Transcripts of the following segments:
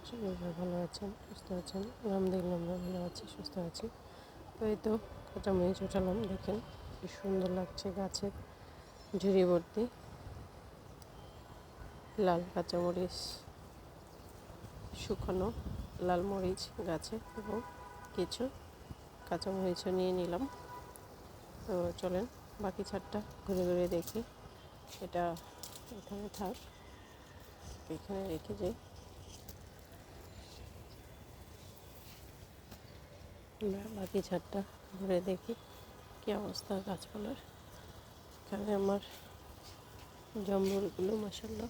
সবাই ভালো আছেন, সুস্থ আছেন। আলহামদুলিল্লাহ আমরা ভালো আছি, সুস্থ আছি। তো এই তো কাঁচামরিচ উঠালাম, দেখেন কি সুন্দর লাগছে। গাছের ঝুড়ি ভর্তি লাল কাঁচামরিচ, শুকানো লাল মরিচ গাছে, এবং কিছু কাঁচামরিচও নিয়ে নিলাম। তো চলেন বাকি ছাদটা ঘুরে ঘুরে দেখি। এটা এখানে থাক, এখানে রেখে যাই। বাকি ছাদটা ঘুরে দেখি কি অবস্থা গাছপালার। এখানে আমার জম্বুলগুলো মাশাআল্লাহ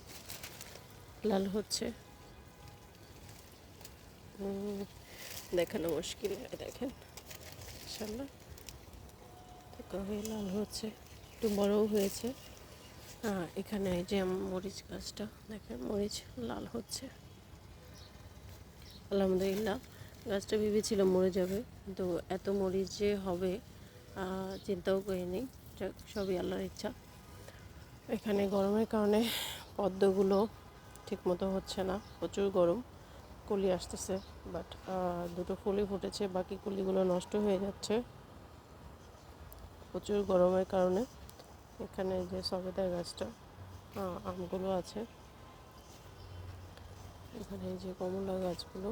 লাল হচ্ছে, দেখানো মুশকিল, দেখেন মাশাআল্লাহ হয়ে লাল হচ্ছে, একটু বড়ও হয়েছে। এখানে এই যে মরিচ গাছটা দেখেন, মরিচ লাল হচ্ছে আলহামদুলিল্লাহ। গাছটা ভেবেছিলাম মরে যাবে, কিন্তু এত মরিচ যে হবে চিন্তাও করিনি। সবই আল্লাহর ইচ্ছা। এখানে গরমের কারণে পদ্মগুলো ঠিকমতো হচ্ছে না, প্রচুর গরম। কলি আসতেছে, বাট দুটো ফুলই ফুটেছে, বাকি কলিগুলো নষ্ট হয়ে যাচ্ছে প্রচুর গরমের কারণে। এখানে যে সবেদা গাছটা, আমগুলো আছে। এখানে যে কমলা গাছগুলো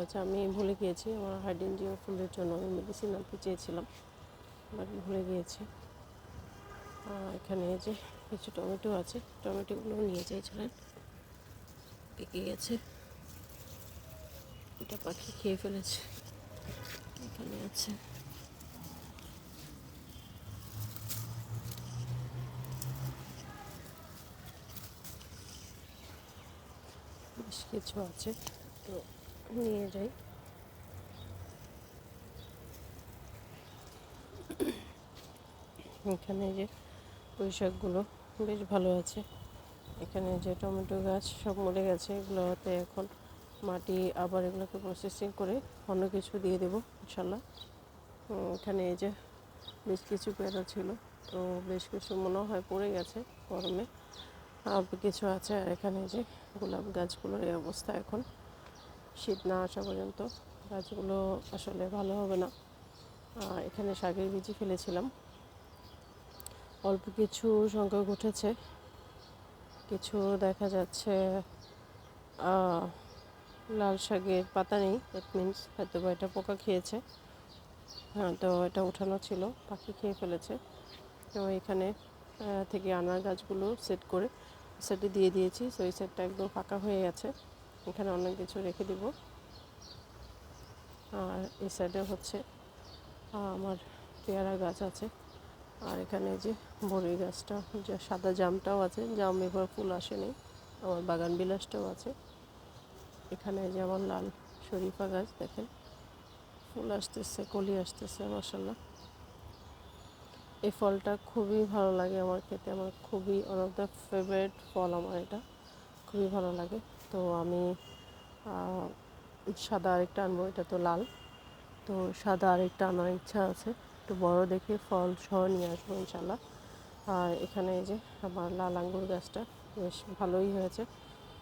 আছে। আমি ভুলে গিয়েছি, আমার হাইড্রেনজিয়া ফুলের জন্য আমি মেডিসিন আনতে চেয়েছিলাম, বাট ভুলে গিয়েছি। এখানে যে কিছু টমেটো আছে, টমেটোগুলো নিয়ে চেয়েছিলেন, পেকে গেছে। এটা পাখি খেয়ে ফেলেছে। এখানে আছে বেশ কিছু আছে, তো নিয়ে যাই। এখানে যে পুঁই শাকগুলো বেশ ভালো আছে। এখানে যে টমেটো গাছ সব মরে গেছে, এগুলোতে এখন মাটি আবার এগুলোকে প্রসেসিং করে অন্য কিছু দিয়ে দেবো ইনশাল্লাহ। এখানে এই যে বেশ কিছু পেয়ারা ছিল, তো বেশ কিছু মনে হয় পড়ে গেছে গরমে, কিছু আছে। আর এখানে যে গোলাপ গাছগুলোর এই অবস্থা, এখন শীত না আসা পর্যন্ত গাছগুলো আসলে ভালো হবে না। এখানে শাকের বীজ ফেলেছিলাম, অল্প কিছু সংখ্যক উঠেছে, কিছু দেখা যাচ্ছে লাল শাকের পাতা নেই, দ্যাট মিনস হয়তো বা এটা পোকা খেয়েছে। তো এটা উঠানো ছিল, পাখি খেয়ে ফেলেছে। তো এখানে থেকে আনার গাছগুলো সেট করে সেটে দিয়ে দিয়েছি। সো এই সেটটা একদম ফাঁকা হয়ে গেছে, এখানে অনেক কিছু রেখে দিব। আর এই সাইডে হচ্ছে আমার পেয়ারা গাছ আছে। আর এখানে যে বড়ই গাছটা, যে সাদা জামটাও আছে, জাম এবার ফুল আসেনি। আমার বাগান বিলাসটাও আছে। এখানে যে আমার লাল শরীফা গাছ, দেখেন ফুল আসতেছে, কলি আসতেছে মাশাআল্লাহ। এই ফলটা খুবই ভালো লাগে আমার খেতে, আমার খুবই ওয়ান অফ দ্য ফেভারিট ফল আমার, এটা খুবই ভালো লাগে। তো আমি সাদা আরেকটা আনবো, এটা তো লাল, তো সাদা আরেকটা আনার ইচ্ছা আছে, একটু বড় দেখে ফল সহ নিয়ে আসবো ইনশাল্লাহ। আর এখানে এই যে আমার লাল আঙ্গুর গাছটা বেশ ভালোই হয়েছে।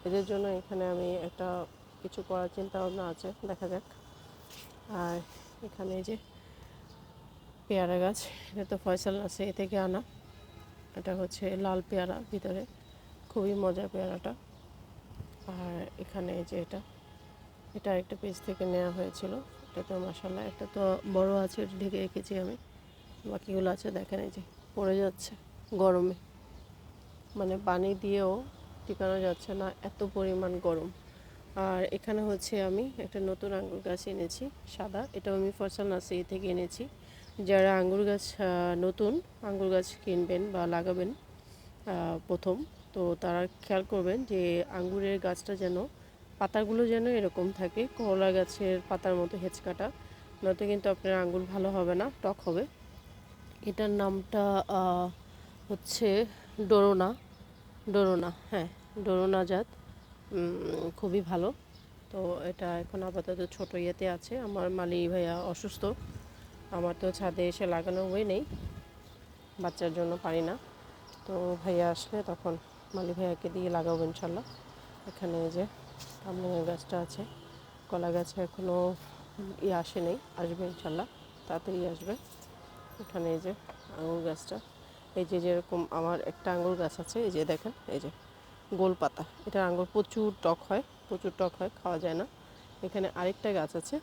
এদের জন্য এখানে আমি একটা কিছু করার চিন্তা ভাবনা আছে, দেখা যাক। আর এখানে এই যে পেয়ারা গাছ, এটা তো ফয়সাল আছে এ থেকে আনা, এটা হচ্ছে লাল পেয়ারা ভিতরে, খুবই মজার পেয়ারাটা। আর এখানে এই যে এটা একটা পেজ থেকে নেওয়া হয়েছিল, এটা তো মাশাআল্লাহ একটা তো বড় আছে, এটা ঢেকে রেখেছি আমি। বাকিগুলো আছে দেখেন এই যে পড়ে যাচ্ছে গরমে, মানে পানি দিয়েও টিকানো যাচ্ছে না, এত পরিমাণ গরম। আর এখানে হচ্ছে আমি একটা নতুন আঙ্গুর গাছ এনেছি সাদা, এটাও আমি ফয়সাল নার্সারি থেকে এনেছি। যারা আঙ্গুর গাছ নতুন আঙ্গুর গাছ কিনবেন বা লাগাবেন প্রথম, তো তারা খেয়াল করবেন যে আঙ্গুরের গাছটা যেন পাতাগুলো যেন এরকম থাকে, কলা গাছের পাতার মতো হেঁচকাটা, নয়তো কিন্তু আপনার আঙ্গুর ভালো হবে না, টক হবে। এটার নামটা হচ্ছে ডোরোনা, ডোরোনা, হ্যাঁ ডোরোনা জাত, খুবই ভালো। তো এটা এখন আপাতত ছোটো ইয়েতে আছে। আমার মালি ভাইয়া অসুস্থ, আমার তো ছাদে এসে লাগানো হয়ে নেই, বাচ্চার জন্য পারি না। তো ভাইয়া আসলে তখন মালি ভাইয়াকে দিয়ে লাগাবো ইনশাল্লাহ। এখানে যে কামরাঙা গাছটা আছে, কলা গাছে এখনও আসে নেই, আসবে ইনশাল্লাহ, তাড়াতাড়ি আসবে। এখানে এই যে আঙুর গাছটা, এই যে যেরকম আমার একটা আঙুর গাছ আছে, এই যে দেখেন এই যে গোল পাতা, এটা আঙুর প্রচুর টক হয়, প্রচুর টক হয়, খাওয়া যায় না। এখানে আরেকটা গাছ আছে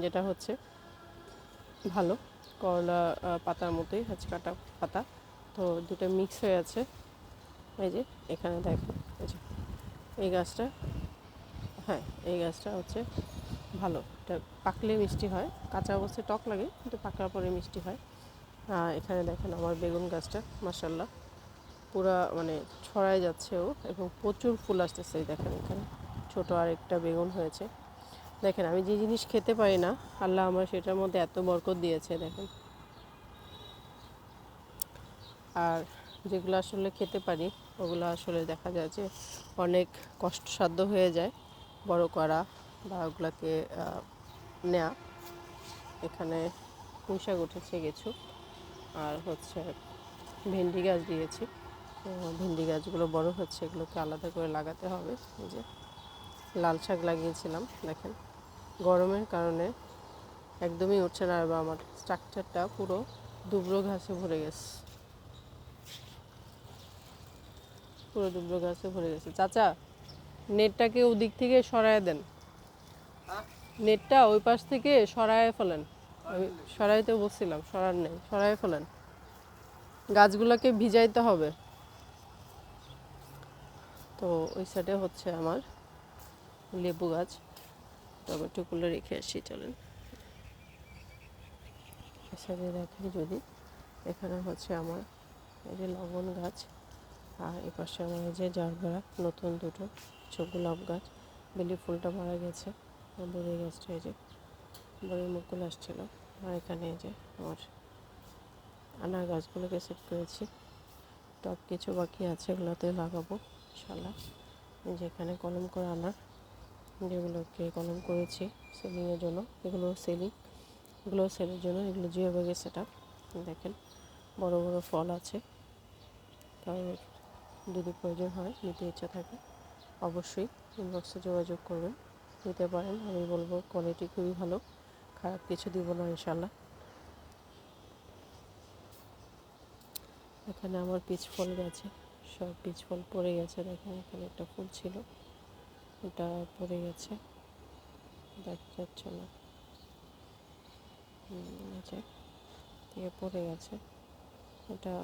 যেটা হচ্ছে ভালো, করলা পাতার মতোই হচ্ছে, কাটা পাতা, তো দুটো মিক্স হয়ে আছে। এই যে এখানে দেখেন এই যে এই গাছটা, হ্যাঁ এই গাছটা হচ্ছে ভালো, এটা পাকলে মিষ্টি হয়, কাঁচা অবস্থায় টক লাগে কিন্তু পাকার পরে মিষ্টি হয়। এখানে দেখেন আমার বেগুন গাছটা মাশাআল্লাহ পুরা মানে ছড়ায় যাচ্ছেও, এবং প্রচুর ফুল আসতেছে। এই দেখেন এখানে ছোট আরেকটা বেগুন হয়েছে। দেখেন আমি যে জিনিস খেতে পারি না, আল্লাহ আমার সেটার মধ্যে এত বরকত দিয়েছে দেখেন। আর যেগুলো আসলে খেতে পারি ওগুলো আসলে দেখা যায় যে অনেক কষ্টসাধ্য হয়ে যায় বড় করা বা ওগুলোকে নেওয়া। এখানে পুঁই শাক উঠেছে কিছু, আর হচ্ছে ভেন্ডি গাছ দিয়েছি। ভেন্ডি গাছগুলো বড় হচ্ছে, এগুলোকে আলাদা করে লাগাতে হবে। এই যে লাল শাক লাগিয়েছিলাম, দেখেন গরমের কারণে একদমই উঠছে না, আর আমার স্ট্রাকচারটা পুরো দুবরো ঘাসে ভরে গেছে, পুরো দুবরো ঘাসে ভরে গেছে। চাচা নেটটাকে ওদিক থেকে সরায় দেন, নেটটা ওই পাশ থেকে সরায় ফেলেন। আমি সরাইতে বলছিলাম, সরার নেই, সরায় ফেলেন, গাছগুলোকে ভিজাইতে হবে। তো ওই সাইডে হচ্ছে আমার লেবু গাছ, টমেটোগুলো রেখে আসি চলেন। এই সাইডে দেখেন যদি, এখানে হচ্ছে আমার এই যে লবণ গাছ, আর এ পাশে আমার এই যে জারবেরা নতুন দুটো গোলাপ গাছ, বেলি ফুলটা মারা গেছে, বড়ি গাছটা এই যে বড়ি মুকুল আসছিল। আর এখানে এই যে আমার আনার গাছগুলোকে সেট করেছি, টব কিছু বাকি আছে, এগুলোতে লাগাবো ইনশাল্লাহ। যেখানে কলম করে আনার, যেগুলোকে কলম করেছি সেলিংয়ের জন্য, এগুলো সেলিং, এগুলো সেলের জন্য, এগুলো জিও ব্যাগে সেটা। দেখেন বড় বড় ফল আছে, কারণ যদি প্রয়োজন হয়, নিতে ইচ্ছা থাকে অবশ্যই ইনবক্সে যোগাযোগ করবেন, নিতে পারেন। আমি বলবো কোয়ালিটি খুবই ভালো, খারাপ কিছু দিব না ইনশাল্লাহ। এখানে আমার পিচ ফল গাছে সব পিচ ফল পড়ে গেছে, দেখেন এখানে একটা ফুল ছিল, ওটা পড়ে গেছে, দেখা যাচ্ছে না, নিচে থেকে পড়ে গেছে। এটা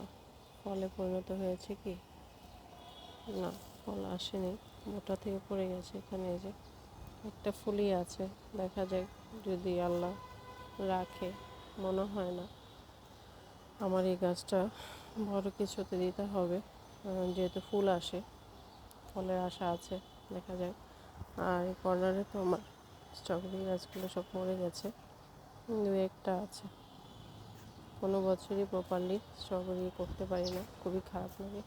ফলে পরিণত হয়েছে কি না, ফল আসেনি, মোটা থেকে পড়ে গেছে। এখানে এই যে একটা ফুলই আছে, দেখা যাক যদি আল্লাহ রাখে, মনে হয় না। আমার এই গাছটা বড় কিছুতে দিতে হবে, যেহেতু ফুল আসে, ফলের আশা আছে, দেখা যাক। আর এই কর্নারে তো আমার স্ট্রবেরি গাছগুলো সব মরে গেছে, দু একটা আছে। কোনো বছরই প্রপারলি স্ট্রবেরি করতে পারি না, খুবই খারাপ লাগে।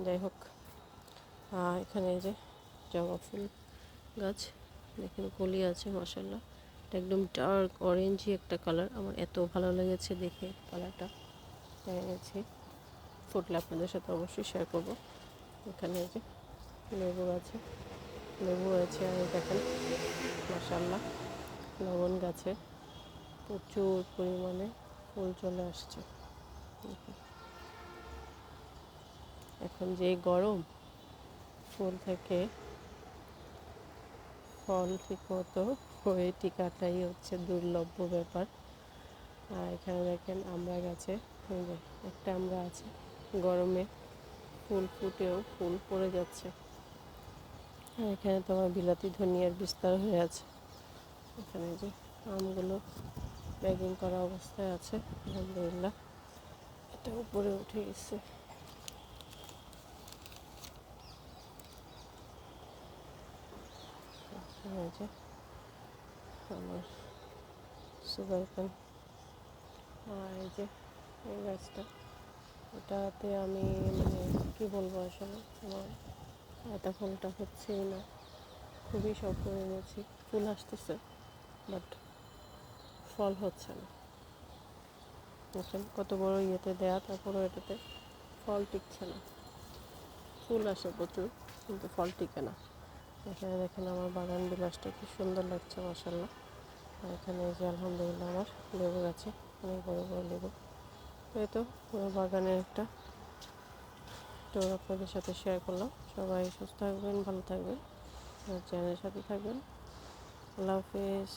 যাই হোক, এখানে এই যে জবা ফুল গাছ, দেখেন কলি আছে মাশাআল্লাহ, এটা একদম ডার্ক অরেঞ্জই একটা কালার, আমার এত ভালো লেগেছে দেখে কালারটা, তাই গেছি, ফুটলে আপনাদের সাথে অবশ্যই শেয়ার করবো। এখানে এই যে লেবু আছে, লেবু আছে, আর দেখেন মাশাআল্লাহ লবণ গাছে প্রচুর পরিমাণে ফুল চলে আসছে। এখন যে গরম, ফুল থেকে ফল ঠিকমতো হয়ে টিকাটাই হচ্ছে দুর্লভ ব্যাপার। আর এখানে দেখেন আমরা গাছে একটা আমরা আছে, গরমে ফুল ফুটেও ফুল পড়ে যাচ্ছে। আর এখানে তো আমার বিলাতি ধনিয়ার বিস্তার হয়ে আছে। এখানে যে আমগুলো ব্যাগিং করা অবস্থায় আছে, আলহামদুলিল্লাহ এটা উপরে উঠে গেছে। যে আমার সুগারকান, আর এই যে এই গাছটা, এটাতে আমি মানে কী বলবো, আসলে আমার এটা ফুলটা হচ্ছেই না, খুবই স্বপ্ন এনেছি, ফুল আসতেছে বাট ফল হচ্ছে না। দেখেন কত বড় ইয়েতে দেয়া, তারপরেও এটাতে ফল টিকছে না, ফুল আসে প্রচুর কিন্তু ফল টিকে না। এখানে দেখেন আমার বাগান বিলাসটা কি সুন্দর লাগছে মাশাআল্লাহ। আর এখানে এই যে আলহামদুলিল্লাহ আমার লেবু গাছে অনেক বড় বড় লেবু। তো এই তো আমার বাগানের একটা তো আপনাদের সাথে শেয়ার করলাম। সবাই সুস্থ থাকবেন, ভালো থাকবেন, আমার চ্যানেলের সাথে থাকবেন। আল্লাহ হাফেজ।